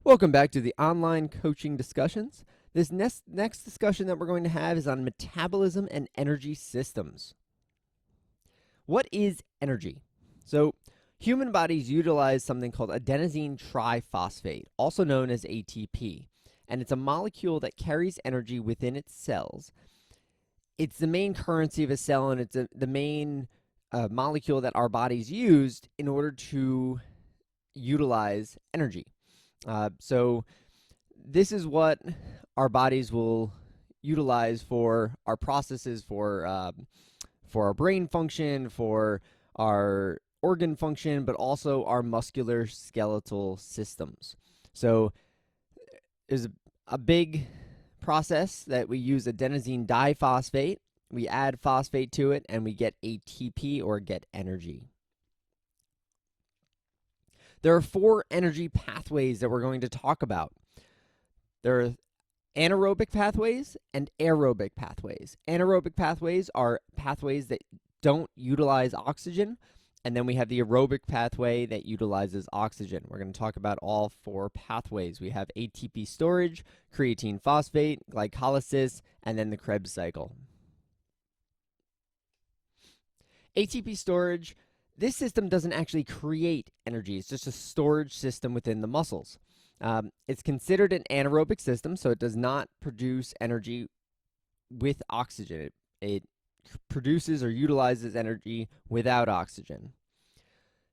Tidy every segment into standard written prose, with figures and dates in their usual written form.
Welcome back to the online coaching discussions. This next discussion that we're going to have is on metabolism and energy systems. What is energy? So, human bodies utilize something called adenosine triphosphate, also known as ATP, and it's a molecule that carries energy within its cells. It's the main currency of a cell, and it's the main molecule that our bodies used in order to utilize energy. So this is what our bodies will utilize for our processes, for our brain function, for our organ function, but also our muscular skeletal systems. So there's a big process that we use adenosine diphosphate. We add phosphate to it, and we get ATP, or get energy. There are 4 energy pathways that we're going to talk about. There are anaerobic pathways and aerobic pathways. Anaerobic pathways are pathways that don't utilize oxygen, and then we have the aerobic pathway that utilizes oxygen. We're going to talk about all 4 pathways. We have ATP storage, creatine phosphate, glycolysis, and then the Krebs cycle. ATP storage. This system doesn't actually create energy. It's just a storage system within the muscles. It's considered an anaerobic system, so it does not produce energy with oxygen. It produces or utilizes energy without oxygen.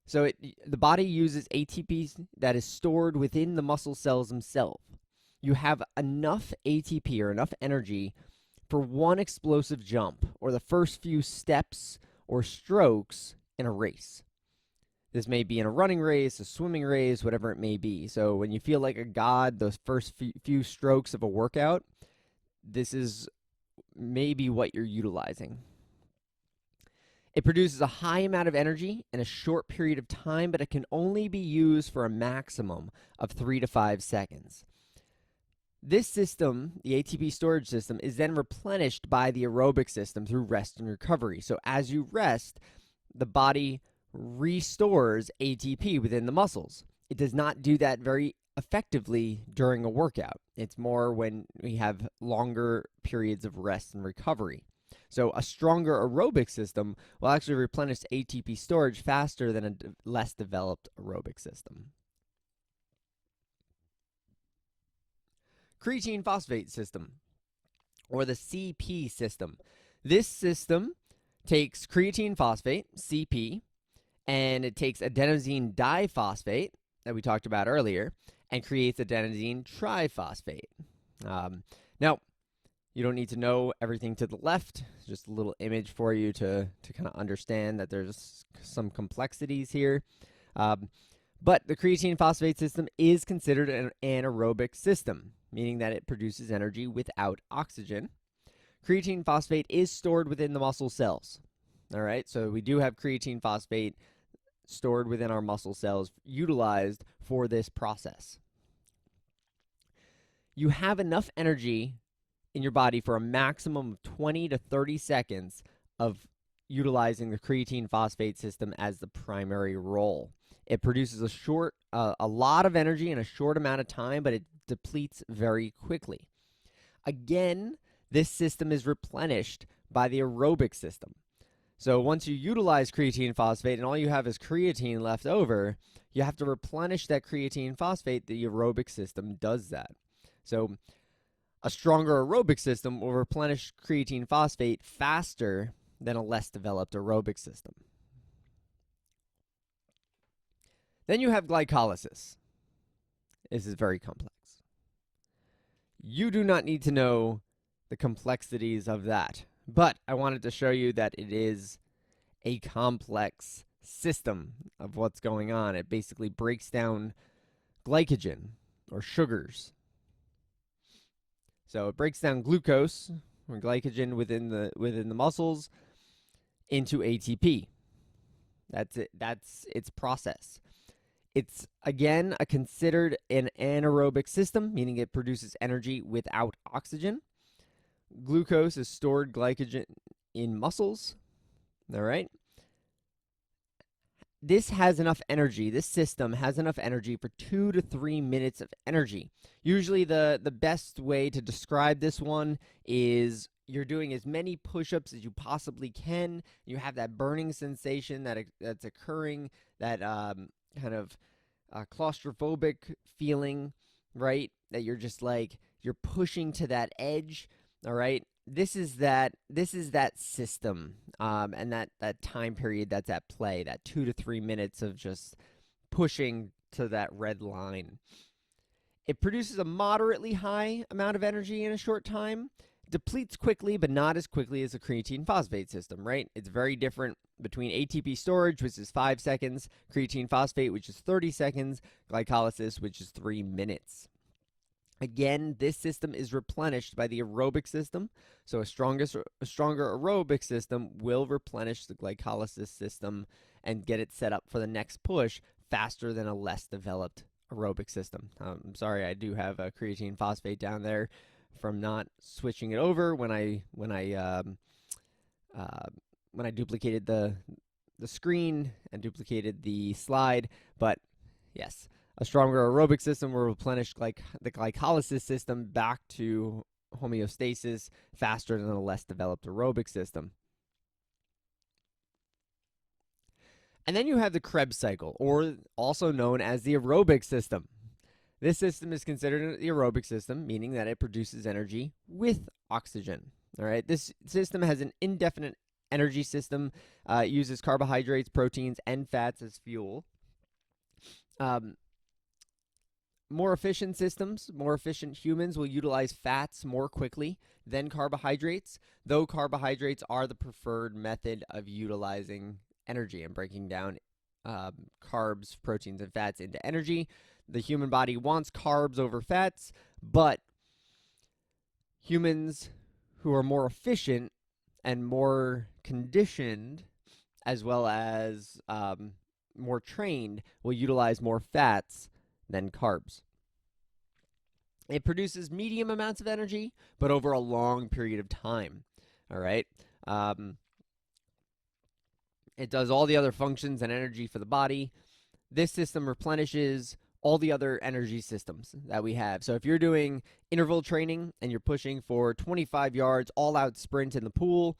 So the body uses ATP that is stored within the muscle cells themselves. You have enough ATP, or enough energy, for one explosive jump, or the first few steps or strokes in a race. This may be in a running race, a swimming race, whatever it may be. So when you feel like a god, those first few strokes of a workout, this is maybe what you're utilizing. It produces a high amount of energy in a short period of time, but it can only be used for a maximum of 3 to 5 seconds. This system, the ATP storage system, is then replenished by the aerobic system through rest and recovery. So as you rest, the body restores ATP within the muscles. It does not do that very effectively during a workout. It's more when we have longer periods of rest and recovery. So a stronger aerobic system will actually replenish ATP storage faster than a less developed aerobic system. Creatine phosphate system, or the CP system. This system takes creatine phosphate, CP, and it takes adenosine diphosphate that we talked about earlier and creates adenosine triphosphate. Now, you don't need to know everything to the left. Just a little image for you to kind of understand that there's some complexities here. But the creatine phosphate system is considered an anaerobic system, meaning that it produces energy without oxygen. Creatine phosphate is stored within the muscle cells. All right, so we do have creatine phosphate stored within our muscle cells, utilized for this process. You have enough energy in your body for a maximum of 20 to 30 seconds of utilizing the creatine phosphate system as the primary role. It produces a lot of energy in a short amount of time, but it depletes very quickly. Again, this system is replenished by the aerobic system. So once you utilize creatine phosphate and all you have is creatine left over, you have to replenish that creatine phosphate. The aerobic system does that. So a stronger aerobic system will replenish creatine phosphate faster than a less developed aerobic system. Then you have glycolysis. This is very complex. You do not need to know the complexities of that, but I wanted to show you that it is a complex system of what's going on. It basically breaks down glycogen, or sugars. So it breaks down glucose, or glycogen within the muscles, into ATP. That's it. That's its process. It's, again, considered an anaerobic system, meaning it produces energy without oxygen. Glucose is stored glycogen in muscles. All right. this has enough energy. This system has enough energy for 2 to 3 minutes of energy. Usually the best way to describe this one is you're doing as many push-ups as you possibly can. You have that burning sensation that's occurring, that kind of claustrophobic feeling, right? That you're just like you're pushing to that edge. All right. This is that system, and that time period that's at play. That 2 to 3 minutes of just pushing to that red line. It produces a moderately high amount of energy in a short time, depletes quickly, but not as quickly as a creatine phosphate system, right? It's very different between ATP storage, which is 5 seconds, creatine phosphate, which is 30 seconds, glycolysis, which is 3 minutes. Again, this system is replenished by the aerobic system. So a stronger aerobic system will replenish the glycolysis system and get it set up for the next push faster than a less developed aerobic system. I'm sorry, I do have a creatine phosphate down there from not switching it over when I duplicated the screen and duplicated the slide. But yes, a stronger aerobic system will replenish the glycolysis system back to homeostasis faster than a less developed aerobic system. And then you have the Krebs cycle, or also known as the aerobic system. This system is considered the aerobic system, meaning that it produces energy with oxygen. All right, this system has an indefinite energy system. It uses carbohydrates, proteins, and fats as fuel. More efficient systems, more efficient humans will utilize fats more quickly than carbohydrates, though carbohydrates are the preferred method of utilizing energy and breaking down carbs, proteins, and fats into energy. The human body wants carbs over fats, but humans who are more efficient and more conditioned, as well as more trained, will utilize more fats than carbs. It produces medium amounts of energy, but over a long period of time. All right. It does all the other functions and energy for the body. This system replenishes all the other energy systems that we have. So if you're doing interval training and you're pushing for 25 yards all-out sprint in the pool,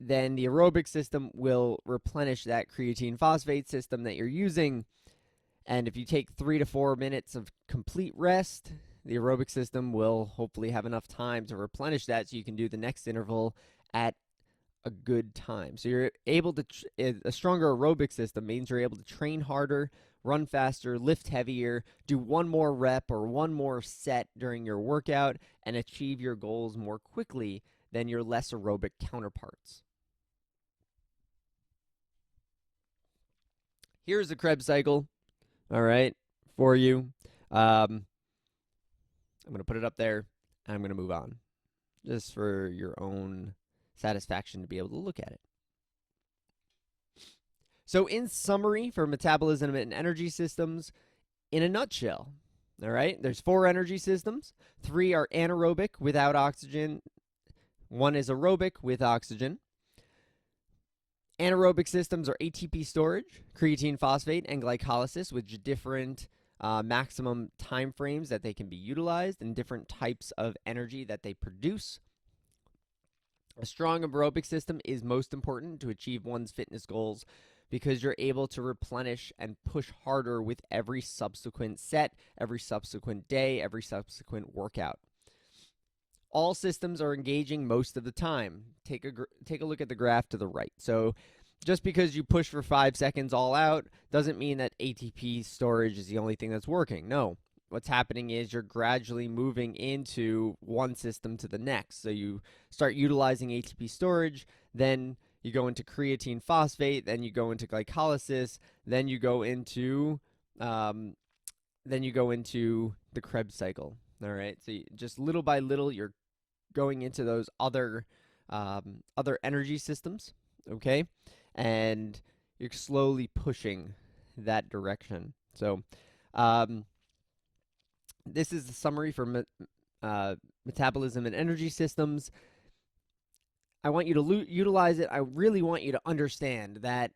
then the aerobic system will replenish that creatine phosphate system that you're using. And if you take 3 to 4 minutes of complete rest, the aerobic system will hopefully have enough time to replenish that so you can do the next interval at a good time. So you're able to, a stronger aerobic system means you're able to train harder, run faster, lift heavier, do one more rep or one more set during your workout, and achieve your goals more quickly than your less aerobic counterparts. Here's the Krebs cycle. All right, for you. I'm going to put it up there, and I'm going to move on, just for your own satisfaction to be able to look at it. So in summary, for metabolism and energy systems, in a nutshell, all right, there's 4 energy systems. 3 are anaerobic without oxygen. 1 is aerobic with oxygen. Anaerobic systems are ATP storage, creatine phosphate, and glycolysis, with different maximum time frames that they can be utilized and different types of energy that they produce. A strong aerobic system is most important to achieve one's fitness goals because you're able to replenish and push harder with every subsequent set, every subsequent day, every subsequent workout. All systems are engaging most of the time. Take a look at the graph to the right. So just because you push for 5 seconds all out doesn't mean that ATP storage is the only thing that's working. No. What's happening is you're gradually moving into one system to the next. So you start utilizing ATP storage, then you go into creatine phosphate, then you go into glycolysis, then you go into the Krebs cycle. All right. So just little by little, you're going into those other energy systems, okay? And you're slowly pushing that direction. So this is the summary for metabolism and energy systems. I want you to utilize it. I really want you to understand that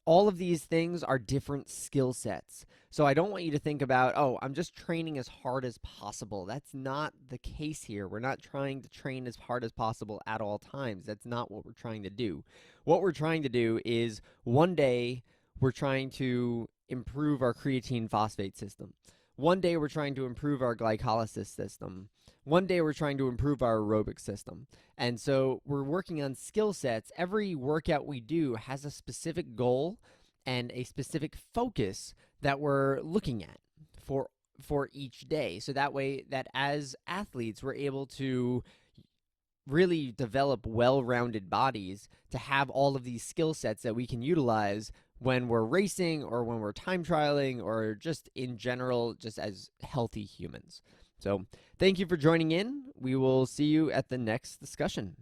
all of these things are different skill sets. So I don't want you to think about, oh, I'm just training as hard as possible. That's not the case here. We're not trying to train as hard as possible at all times. That's not what we're trying to do. What we're trying to do is one day we're trying to improve our creatine phosphate system. One day we're trying to improve our glycolysis system. One day we're trying to improve our aerobic system. And so we're working on skill sets. Every workout we do has a specific goal and a specific focus that we're looking at for each day. So that way that as athletes we're able to really develop well-rounded bodies to have all of these skill sets that we can utilize when we're racing or when we're time trialing or just in general, just as healthy humans. So thank you for joining in. We will see you at the next discussion.